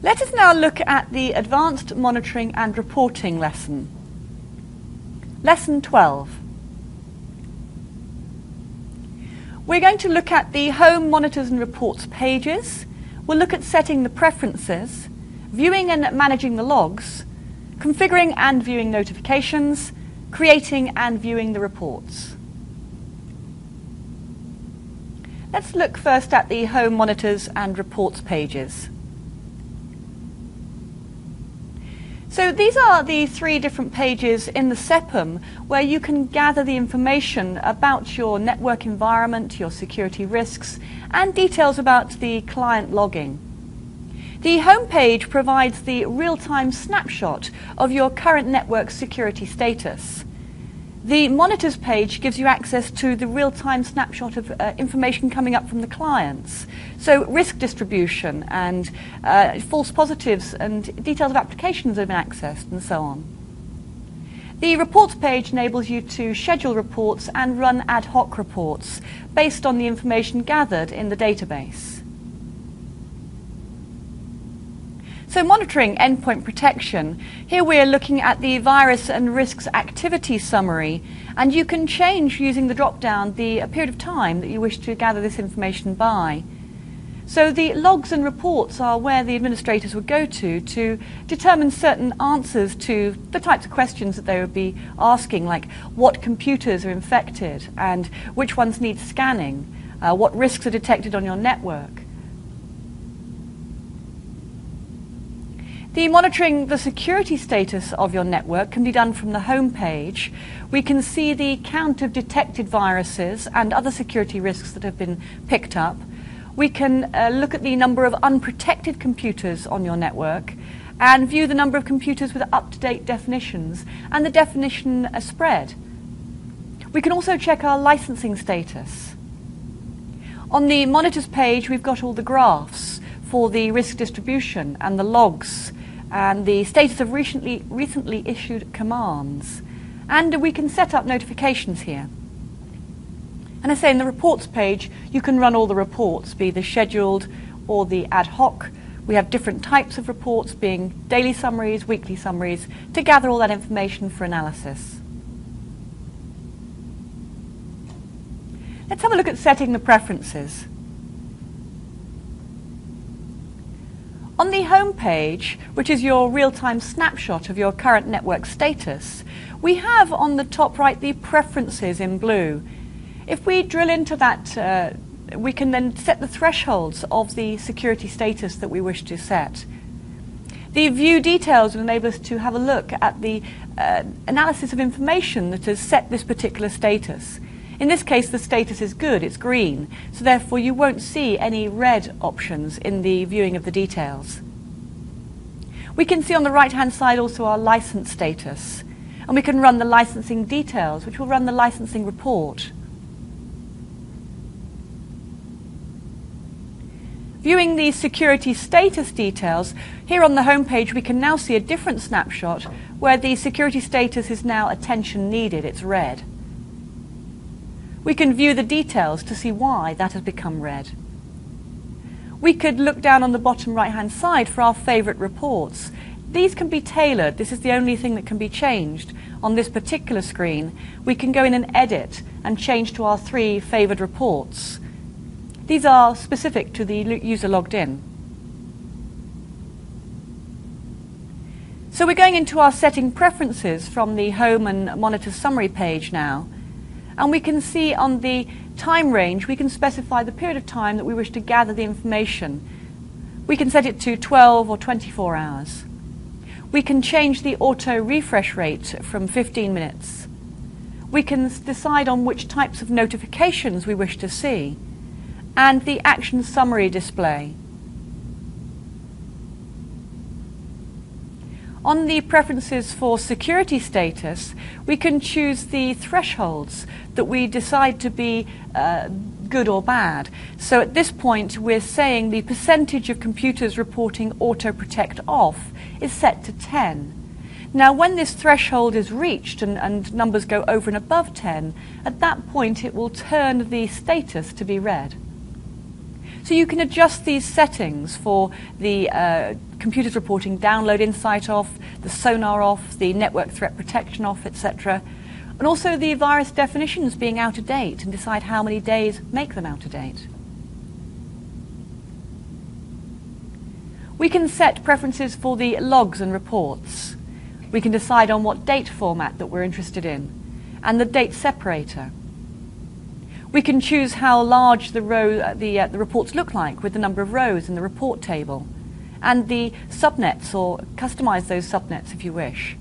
Let us now look at the Advanced Monitoring and Reporting lesson. Lesson 12. We're going to look at the Home Monitors and Reports pages. We'll look at setting the preferences, viewing and managing the logs, configuring and viewing notifications, creating and viewing the reports. Let's look first at the Home Monitors and Reports pages. So these are the three different pages in the SEPM where you can gather the information about your network environment, your security risks, and details about the client logging. The home page provides the real-time snapshot of your current network security status. The Monitors page gives you access to the real-time snapshot of information coming up from the clients. So risk distribution and false positives and details of applications that have been accessed and so on. The Reports page enables you to schedule reports and run ad hoc reports based on the information gathered in the database. So monitoring endpoint protection, here we are looking at the virus and risks activity summary, and you can change using the drop-down the period of time that you wish to gather this information by. So the logs and reports are where the administrators would go to determine certain answers to the types of questions that they would be asking, like what computers are infected and which ones need scanning, what risks are detected on your network. The monitoring the security status of your network can be done from the home page. We can see the count of detected viruses and other security risks that have been picked up. We can look at the number of unprotected computers on your network and view the number of computers with up-to-date definitions and the definition spread. We can also check our licensing status. On the Monitors page, we've got all the graphs for the risk distribution and the logs and the status of recently issued commands. And we can set up notifications here. And as I say, in the Reports page, you can run all the reports, be the scheduled or the ad hoc. We have different types of reports, being daily summaries, weekly summaries, to gather all that information for analysis. Let's have a look at setting the preferences. On the home page, which is your real-time snapshot of your current network status, we have on the top right the preferences in blue. If we drill into that, we can then set the thresholds of the security status that we wish to set. The view details will enable us to have a look at the analysis of information that has set this particular status. In this case, the status is good, it's green, so therefore you won't see any red options in the viewing of the details. We can see on the right-hand side also our license status, and we can run the licensing details, which will run the licensing report. Viewing the security status details, here on the home page we can now see a different snapshot where the security status is now attention needed, it's red. We can view the details to see why that has become red. We could look down on the bottom right-hand side for our favorite reports. These can be tailored. This is the only thing that can be changed on this particular screen. We can go in and edit and change to our 3 favored reports. These are specific to the user logged in. So we're going into our setting preferences from the Home and Monitor Summary page now. And we can see on the time range, we can specify the period of time that we wish to gather the information. We can set it to 12 or 24 hours. We can change the auto refresh rate from 15 minutes. We can decide on which types of notifications we wish to see, and the action summary display. On the preferences for security status, we can choose the thresholds that we decide to be good or bad. So at this point, we're saying the percentage of computers reporting auto protect off is set to 10. Now, when this threshold is reached and numbers go over and above 10, at that point it will turn the status to be red. So you can adjust these settings for the computers reporting download insight off, the sonar off, the network threat protection off, etc. And also the virus definitions being out of date, and decide how many days make them out of date. We can set preferences for the logs and reports. We can decide on what date format that we're interested in, and the date separator. We can choose how large the reports look like, with the number of rows in the report table, and the subnets, or customize those subnets if you wish.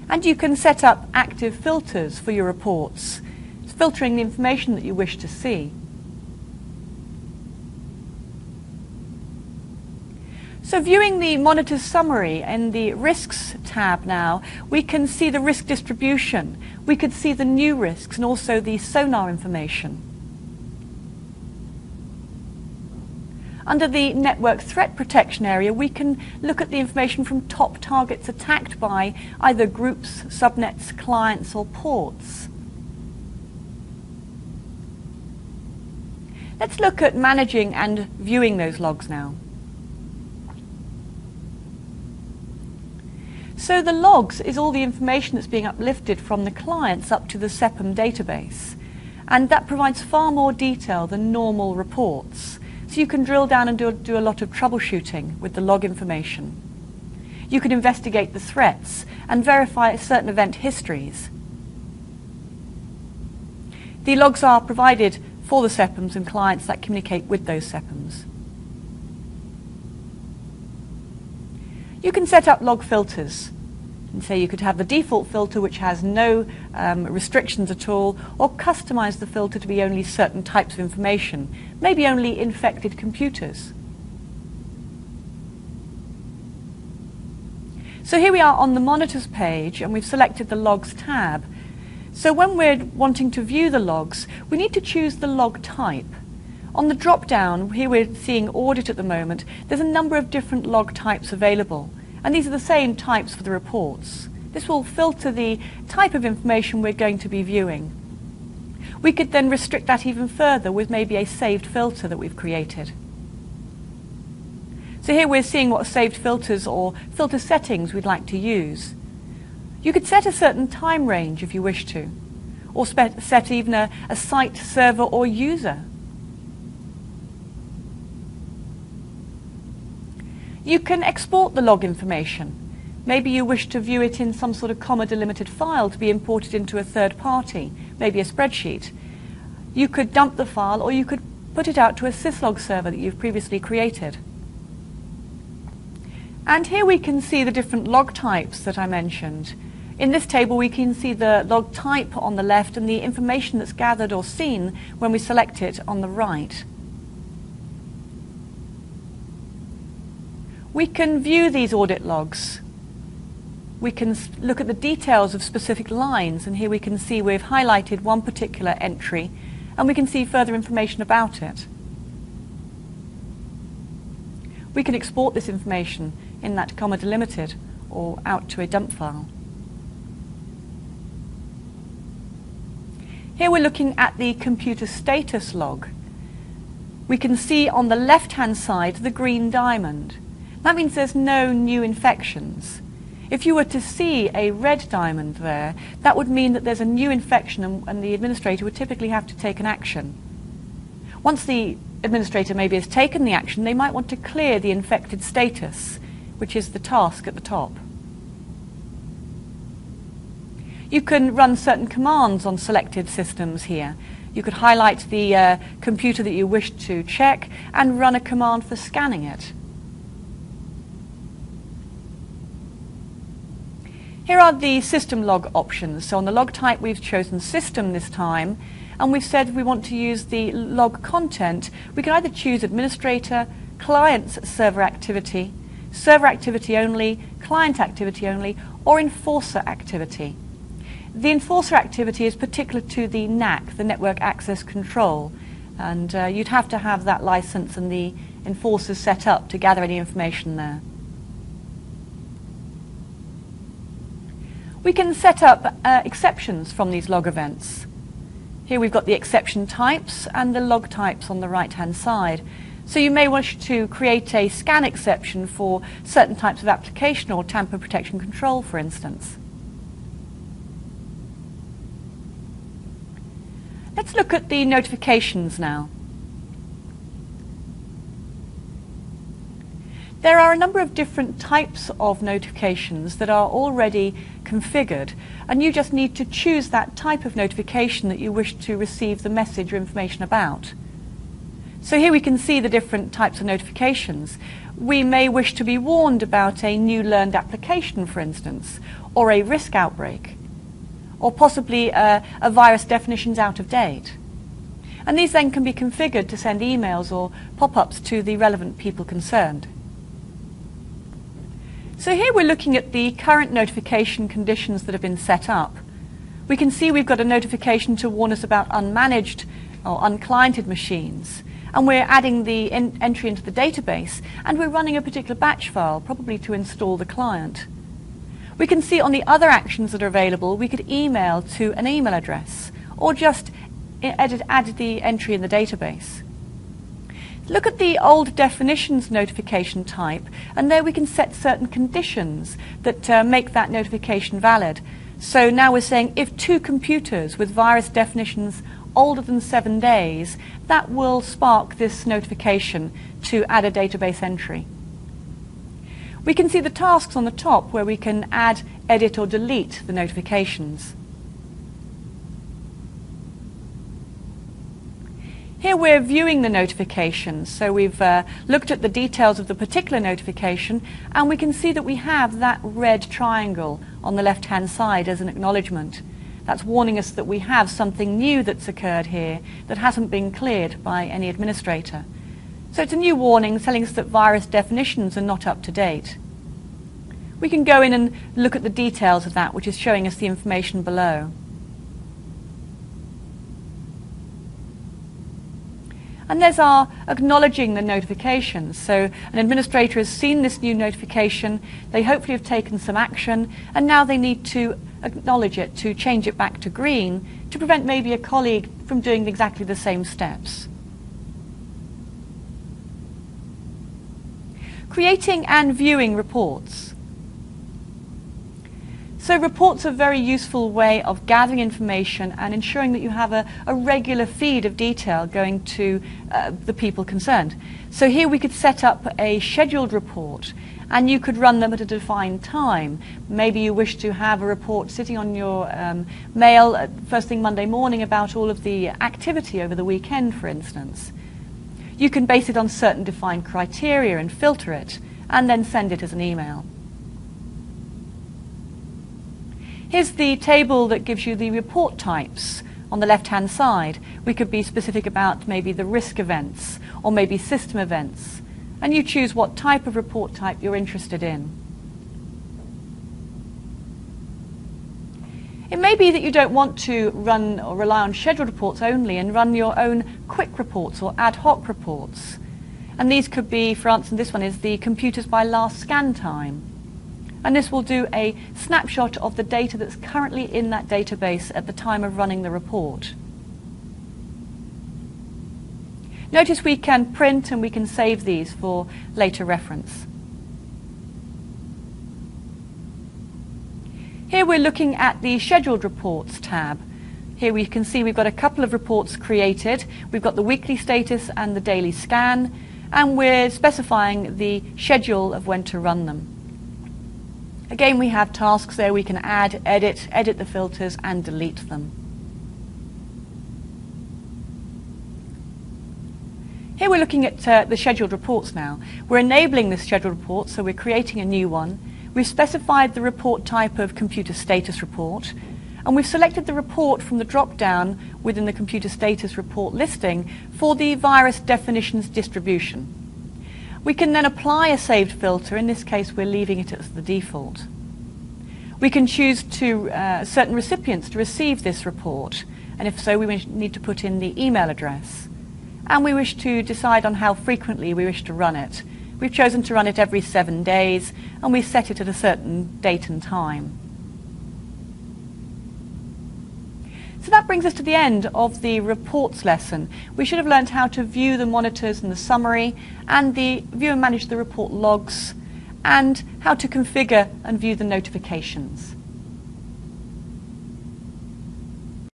And you can set up active filters for your reports, filtering the information that you wish to see. So viewing the monitor summary in the risks tab now, we can see the risk distribution. We could see the new risks and also the sonar information. Under the network threat protection area, we can look at the information from top targets attacked by either groups, subnets, clients, or ports. Let's look at managing and viewing those logs now. So the logs is all the information that's being uplifted from the clients up to the SEPM database. And that provides far more detail than normal reports. So you can drill down and do a lot of troubleshooting with the log information. You can investigate the threats and verify certain event histories. The logs are provided for the SEPMs and clients that communicate with those SEPMs. You can set up log filters. And so you could have the default filter, which has no restrictions at all, or customize the filter to be only certain types of information, maybe only infected computers. So here we are on the monitors page, and we've selected the logs tab. So when we're wanting to view the logs, we need to choose the log type. On the drop-down, here we're seeing Audit at the moment, there's a number of different log types available, and these are the same types for the reports. This will filter the type of information we're going to be viewing. We could then restrict that even further with maybe a saved filter that we've created. So here we're seeing what saved filters or filter settings we'd like to use. You could set a certain time range if you wish to, or set even a site, server, or user. You can export the log information. Maybe you wish to view it in some sort of comma-delimited file to be imported into a third party, maybe a spreadsheet. You could dump the file, or you could put it out to a syslog server that you've previously created. And here we can see the different log types that I mentioned. In this table we can see the log type on the left and the information that's gathered or seen when we select it on the right. We can view these audit logs. We can look at the details of specific lines, and here we can see we've highlighted one particular entry, and we can see further information about it. We can export this information in that comma delimited or out to a dump file. Here we're looking at the computer status log. We can see on the left-hand side the green diamond. That means there's no new infections. If you were to see a red diamond there, that would mean that there's a new infection, and the administrator would typically have to take an action. Once the administrator maybe has taken the action, they might want to clear the infected status, which is the task at the top. You can run certain commands on selected systems here. You could highlight the computer that you wish to check and run a command for scanning it. Here are the system log options. So on the log type we've chosen system this time, and we've said we want to use the log content. We can either choose administrator, client server activity only, client activity only, or enforcer activity. The enforcer activity is particular to the NAC, the Network Access Control, and you'd have to have that license and the enforcers set up to gather any information there. We can set up exceptions from these log events. Here we've got the exception types and the log types on the right-hand side. So you may wish to create a scan exception for certain types of application or tamper protection control, for instance. Let's look at the notifications now. There are a number of different types of notifications that are already configured, and you just need to choose that type of notification that you wish to receive the message or information about. So here we can see the different types of notifications. We may wish to be warned about a new learned application, for instance, or a risk outbreak, or possibly a virus definition's out of date. And these then can be configured to send emails or pop-ups to the relevant people concerned. So here we're looking at the current notification conditions that have been set up. We can see we've got a notification to warn us about unmanaged or uncliented machines, and we're adding the entry into the database, and we're running a particular batch file, probably to install the client. We can see on the other actions that are available, we could email to an email address, or just add the entry in the database. Look at the old definitions notification type, and there we can set certain conditions that make that notification valid. So now we're saying if 2 computers with virus definitions older than 7 days, that will spark this notification to add a database entry. We can see the tasks on the top where we can add, edit or delete the notifications. Here we're viewing the notifications, so we've looked at the details of the particular notification, and we can see that we have that red triangle on the left-hand side as an acknowledgement. That's warning us that we have something new that's occurred here that hasn't been cleared by any administrator. So it's a new warning telling us that virus definitions are not up to date. We can go in and look at the details of that, which is showing us the information below. And there's our acknowledging the notifications. So an administrator has seen this new notification, they hopefully have taken some action, and now they need to acknowledge it, to change it back to green, to prevent maybe a colleague from doing exactly the same steps. Creating and viewing reports. So reports are a very useful way of gathering information and ensuring that you have a regular feed of detail going to the people concerned. So here we could set up a scheduled report, and you could run them at a defined time. Maybe you wish to have a report sitting on your mail first thing Monday morning about all of the activity over the weekend, for instance. You can base it on certain defined criteria and filter it, and then send it as an email. Here's the table that gives you the report types on the left-hand side. We could be specific about maybe the risk events or maybe system events, and you choose what type of report type you're interested in. It may be that you don't want to run or rely on scheduled reports only and run your own quick reports or ad hoc reports. And these could be, for instance, this one is the computers by last scan time. And this will do a snapshot of the data that's currently in that database at the time of running the report. Notice we can print and we can save these for later reference. Here we're looking at the Scheduled Reports tab. Here we can see we've got a couple of reports created. We've got the weekly status and the daily scan, and we're specifying the schedule of when to run them. Again, we have tasks there. We can add, edit the filters, and delete them. Here we're looking at the scheduled reports now. We're enabling this scheduled report, so we're creating a new one. We've specified the report type of computer status report, and we've selected the report from the drop-down within the computer status report listing for the virus definitions distribution. We can then apply a saved filter. In this case, we're leaving it as the default. We can choose to certain recipients to receive this report, and if so, we need to put in the email address. And we wish to decide on how frequently we wish to run it. We've chosen to run it every 7 days, and we set it at a certain date and time. So So that brings us to the end of the reports lesson. We should have learned how to view the monitors and the summary, and view and manage the report logs, and how to configure and view the notifications.